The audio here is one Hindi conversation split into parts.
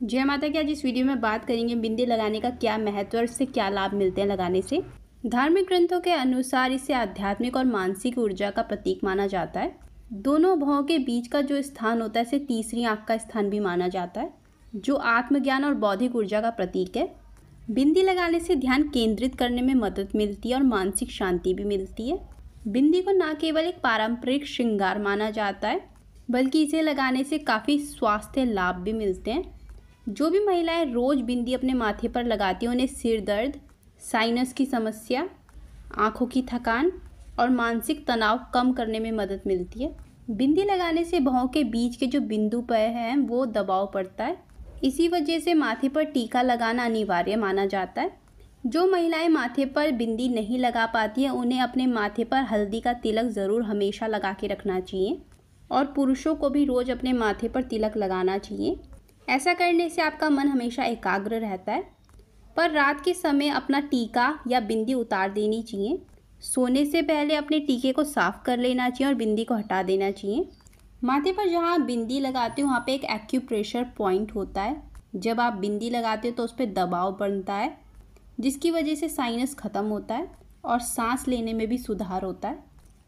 जय माता की। आज इस वीडियो में बात करेंगे बिंदी लगाने का क्या महत्व और इससे क्या लाभ मिलते हैं लगाने से। धार्मिक ग्रंथों के अनुसार इसे आध्यात्मिक और मानसिक ऊर्जा का प्रतीक माना जाता है। दोनों भौं के बीच का जो स्थान होता है इसे तीसरी आंख का स्थान भी माना जाता है, जो आत्मज्ञान और बौद्धिक ऊर्जा का प्रतीक है। बिंदी लगाने से ध्यान केंद्रित करने में मदद मिलती है और मानसिक शांति भी मिलती है। बिंदी को न केवल एक पारंपरिक श्रृंगार माना जाता है, बल्कि इसे लगाने से काफ़ी स्वास्थ्य लाभ भी मिलते हैं। जो भी महिलाएं रोज़ बिंदी अपने माथे पर लगाती हैं उन्हें सिर दर्द, साइनस की समस्या, आँखों की थकान और मानसिक तनाव कम करने में मदद मिलती है। बिंदी लगाने से भौं के बीच के जो बिंदु पर हैं वो दबाव पड़ता है। इसी वजह से माथे पर टीका लगाना अनिवार्य माना जाता है। जो महिलाएं माथे पर बिंदी नहीं लगा पाती हैं उन्हें अपने माथे पर हल्दी का तिलक ज़रूर हमेशा लगा के रखना चाहिए और पुरुषों को भी रोज़ अपने माथे पर तिलक लगाना चाहिए। ऐसा करने से आपका मन हमेशा एकाग्र रहता है। पर रात के समय अपना टीका या बिंदी उतार देनी चाहिए। सोने से पहले अपने टीके को साफ कर लेना चाहिए और बिंदी को हटा देना चाहिए। माथे पर जहाँ बिंदी लगाते हो वहाँ पे एक एक्यूप्रेशर पॉइंट होता है। जब आप बिंदी लगाते हो तो उस पर दबाव बनता है, जिसकी वजह से साइनस ख़त्म होता है और सांस लेने में भी सुधार होता है।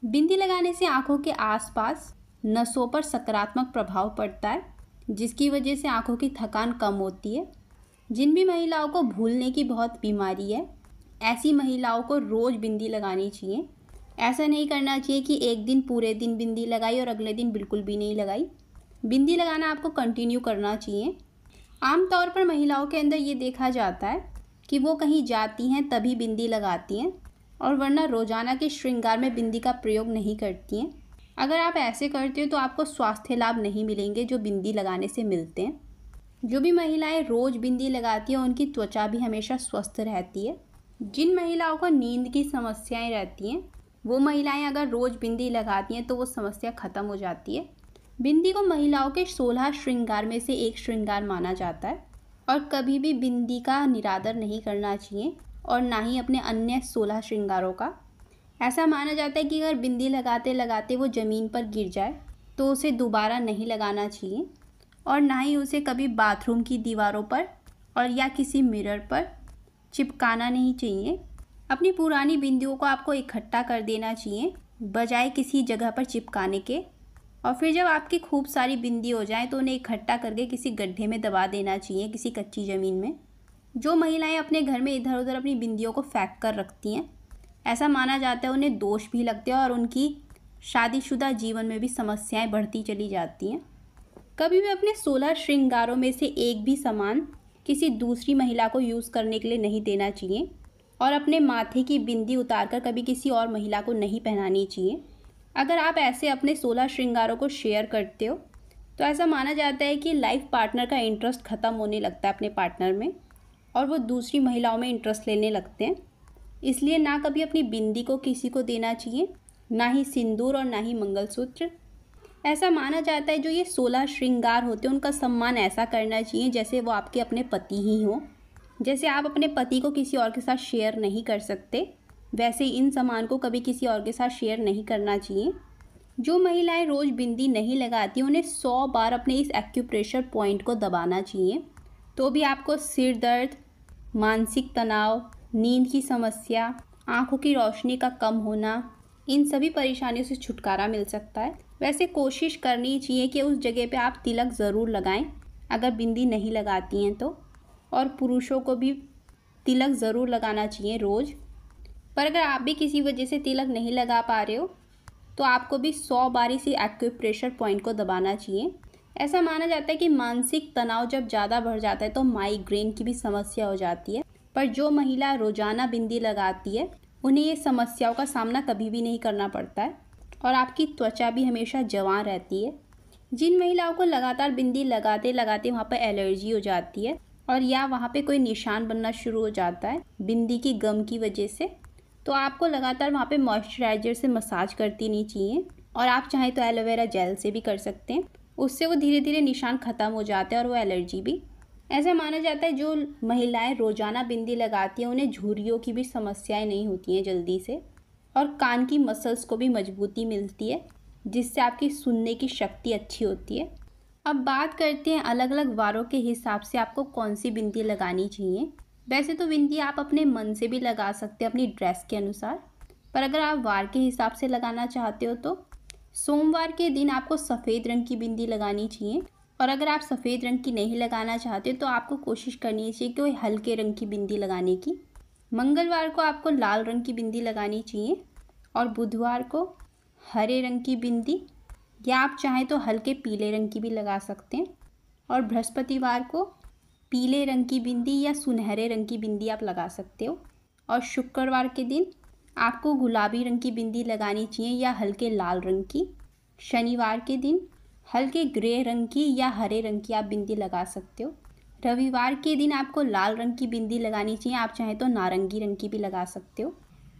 बिंदी लगाने से आँखों के आसपास नसों पर सकारात्मक प्रभाव पड़ता है, जिसकी वजह से आँखों की थकान कम होती है। जिन भी महिलाओं को भूलने की बहुत बीमारी है, ऐसी महिलाओं को रोज़ बिंदी लगानी चाहिए। ऐसा नहीं करना चाहिए कि एक दिन पूरे दिन बिंदी लगाई और अगले दिन बिल्कुल भी नहीं लगाई। बिंदी लगाना आपको कंटिन्यू करना चाहिए। आमतौर पर महिलाओं के अंदर ये देखा जाता है कि वो कहीं जाती हैं तभी बिंदी लगाती हैं और वरना रोज़ाना के श्रृंगार में बिंदी का प्रयोग नहीं करती हैं। अगर आप ऐसे करते हो तो आपको स्वास्थ्य लाभ नहीं मिलेंगे जो बिंदी लगाने से मिलते हैं। जो भी महिलाएं रोज़ बिंदी लगाती हैं उनकी त्वचा भी हमेशा स्वस्थ रहती है। जिन महिलाओं को नींद की समस्याएं रहती हैं वो महिलाएं अगर रोज़ बिंदी लगाती हैं तो वो समस्या ख़त्म हो जाती है। बिंदी को महिलाओं के 16 श्रृंगार में से एक श्रृंगार माना जाता है और कभी भी बिंदी का निरादर नहीं करना चाहिए और ना ही अपने अन्य 16 श्रृंगारों का। ऐसा माना जाता है कि अगर बिंदी लगाते लगाते वो ज़मीन पर गिर जाए तो उसे दोबारा नहीं लगाना चाहिए और ना ही उसे कभी बाथरूम की दीवारों पर और या किसी मिरर पर चिपकाना नहीं चाहिए। अपनी पुरानी बिंदियों को आपको इकट्ठा कर देना चाहिए बजाय किसी जगह पर चिपकाने के, और फिर जब आपकी खूब सारी बिंदी हो जाए तो उन्हें इकट्ठा करके किसी गड्ढे में दबा देना चाहिए, किसी कच्ची ज़मीन में। जो महिलाएं अपने घर में इधर उधर अपनी बिंदियों को फेंक कर रखती हैं, ऐसा माना जाता है उन्हें दोष भी लगते हैं और उनकी शादीशुदा जीवन में भी समस्याएं बढ़ती चली जाती हैं। कभी भी अपने 16 श्रृंगारों में से एक भी सामान किसी दूसरी महिला को यूज़ करने के लिए नहीं देना चाहिए और अपने माथे की बिंदी उतारकर कभी किसी और महिला को नहीं पहनानी चाहिए। अगर आप ऐसे अपने 16 श्रृंगारों को शेयर करते हो तो ऐसा माना जाता है कि लाइफ पार्टनर का इंटरेस्ट ख़त्म होने लगता है अपने पार्टनर में और वो दूसरी महिलाओं में इंटरेस्ट लेने लगते हैं। इसलिए ना कभी अपनी बिंदी को किसी को देना चाहिए, ना ही सिंदूर और ना ही मंगलसूत्र। ऐसा माना जाता है जो ये 16 श्रृंगार होते हैं उनका सम्मान ऐसा करना चाहिए जैसे वो आपके अपने पति ही हों। जैसे आप अपने पति को किसी और के साथ शेयर नहीं कर सकते, वैसे इन सामान को कभी किसी और के साथ शेयर नहीं करना चाहिए। जो महिलाएं रोज़ बिंदी नहीं लगाती उन्हें 100 बार अपने इस एक्यूप्रेशर पॉइंट को दबाना चाहिए, तो भी आपको सिर दर्द, मानसिक तनाव, नींद की समस्या, आँखों की रोशनी का कम होना, इन सभी परेशानियों से छुटकारा मिल सकता है। वैसे कोशिश करनी चाहिए कि उस जगह पे आप तिलक ज़रूर लगाएं अगर बिंदी नहीं लगाती हैं तो, और पुरुषों को भी तिलक ज़रूर लगाना चाहिए रोज़। पर अगर आप भी किसी वजह से तिलक नहीं लगा पा रहे हो तो आपको भी 100 बार इसी एक्यूप्रेशर पॉइंट को दबाना चाहिए। ऐसा माना जाता है कि मानसिक तनाव जब ज़्यादा बढ़ जाता है तो माइग्रेन की भी समस्या हो जाती है, पर जो महिला रोज़ाना बिंदी लगाती है उन्हें ये समस्याओं का सामना कभी भी नहीं करना पड़ता है और आपकी त्वचा भी हमेशा जवान रहती है। जिन महिलाओं को लगातार बिंदी लगाते लगाते वहाँ पर एलर्जी हो जाती है और या वहाँ पे कोई निशान बनना शुरू हो जाता है बिंदी की गम की वजह से, तो आपको लगातार वहाँ पे मॉइस्चराइज़र से मसाज करती नहीं चाहिए और आप चाहें तो एलोवेरा जेल से भी कर सकते हैं। उससे वो धीरे धीरे निशान ख़त्म हो जाते हैं और वो एलर्जी भी। ऐसा माना जाता है जो महिलाएं रोज़ाना बिंदी लगाती हैं उन्हें झुर्रियों की भी समस्याएं नहीं होती हैं जल्दी से, और कान की मसल्स को भी मजबूती मिलती है जिससे आपकी सुनने की शक्ति अच्छी होती है। अब बात करते हैं अलग अलग वारों के हिसाब से आपको कौन सी बिंदी लगानी चाहिए। वैसे तो बिंदी आप अपने मन से भी लगा सकते हैं अपनी ड्रेस के अनुसार, पर अगर आप वार के हिसाब से लगाना चाहते हो तो सोमवार के दिन आपको सफ़ेद रंग की बिंदी लगानी चाहिए। और अगर आप सफ़ेद रंग की नहीं लगाना चाहते तो आपको कोशिश करनी चाहिए कि कोई हल्के रंग की बिंदी लगाने की। मंगलवार को आपको लाल रंग की बिंदी लगानी चाहिए और बुधवार को हरे रंग की बिंदी, या आप चाहें तो हल्के पीले रंग की भी लगा सकते हैं। और बृहस्पतिवार को पीले रंग की बिंदी या सुनहरे रंग की बिंदी आप लगा सकते हो। और शुक्रवार के दिन आपको गुलाबी रंग की बिंदी लगानी चाहिए या हल्के लाल रंग की। शनिवार के दिन हल्के ग्रे रंग की या हरे रंग की आप बिंदी लगा सकते हो। रविवार के दिन आपको लाल रंग की बिंदी लगानी चाहिए, आप चाहें तो नारंगी रंग की भी लगा सकते हो।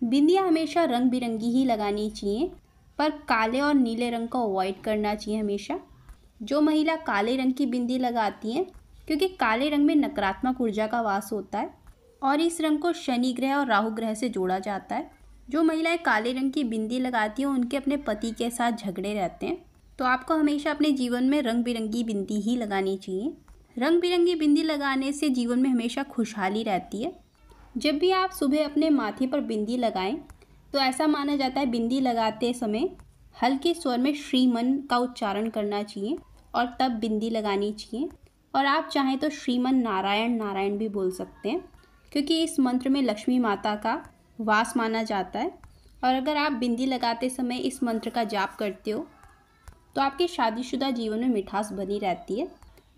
बिंदियाँ हमेशा रंग बिरंगी ही लगानी चाहिए, पर काले और नीले रंग को अवॉइड करना चाहिए हमेशा। जो महिला काले रंग की बिंदी लगाती हैं, क्योंकि काले रंग में नकारात्मक ऊर्जा का वास होता है और इस रंग को शनि ग्रह और राहु ग्रह से जोड़ा जाता है। जो महिलाएं काले रंग की बिंदी लगाती हैं उनके अपने पति के साथ झगड़े रहते हैं, तो आपको हमेशा अपने जीवन में रंग बिरंगी बिंदी ही लगानी चाहिए। रंग बिरंगी बिंदी लगाने से जीवन में हमेशा खुशहाली रहती है। जब भी आप सुबह अपने माथे पर बिंदी लगाएं तो ऐसा माना जाता है बिंदी लगाते समय हल्के स्वर में श्रीमन का उच्चारण करना चाहिए और तब बिंदी लगानी चाहिए। और आप चाहें तो श्रीमन नारायण नारायण भी बोल सकते हैं, क्योंकि इस मंत्र में लक्ष्मी माता का वास माना जाता है। और अगर आप बिंदी लगाते समय इस मंत्र का जाप करते हो तो आपके शादीशुदा जीवन में मिठास बनी रहती है।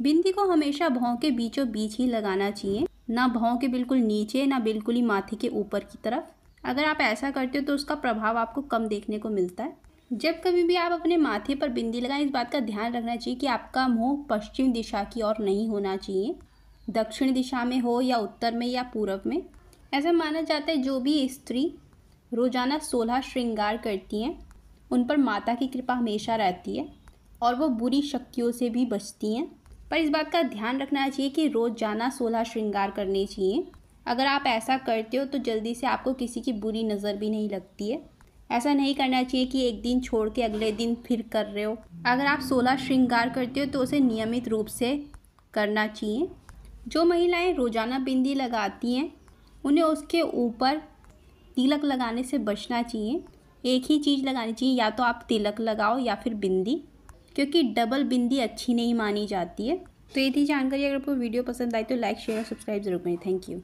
बिंदी को हमेशा भौं के बीचों बीच ही लगाना चाहिए, ना भौं के बिल्कुल नीचे ना बिल्कुल ही माथे के ऊपर की तरफ। अगर आप ऐसा करते हो तो उसका प्रभाव आपको कम देखने को मिलता है। जब कभी भी आप अपने माथे पर बिंदी लगाएं, इस बात का ध्यान रखना चाहिए कि आपका मुंह पश्चिम दिशा की ओर नहीं होना चाहिए, दक्षिण दिशा में हो या उत्तर में या पूरब में। ऐसा माना जाता है जो भी स्त्री रोजाना 16 श्रृंगार करती हैं उन पर माता की कृपा हमेशा रहती है और वो बुरी शक्तियों से भी बचती हैं। पर इस बात का ध्यान रखना चाहिए कि रोजाना 16 श्रृंगार करने चाहिए। अगर आप ऐसा करते हो तो जल्दी से आपको किसी की बुरी नज़र भी नहीं लगती है। ऐसा नहीं करना चाहिए कि एक दिन छोड़ के अगले दिन फिर कर रहे हो। अगर आप 16 श्रृंगार करते हो तो उसे नियमित रूप से करना चाहिए। जो महिलाएं रोजाना बिंदी लगाती हैं उन्हें उसके ऊपर तिलक लगाने से बचना चाहिए। एक ही चीज़ लगानी चाहिए, या तो आप तिलक लगाओ या फिर बिंदी, क्योंकि डबल बिंदी अच्छी नहीं मानी जाती है। तो ये थी जानकारी। अगर आपको वीडियो पसंद आई तो लाइक शेयर और सब्सक्राइब जरूर करें। Thank you.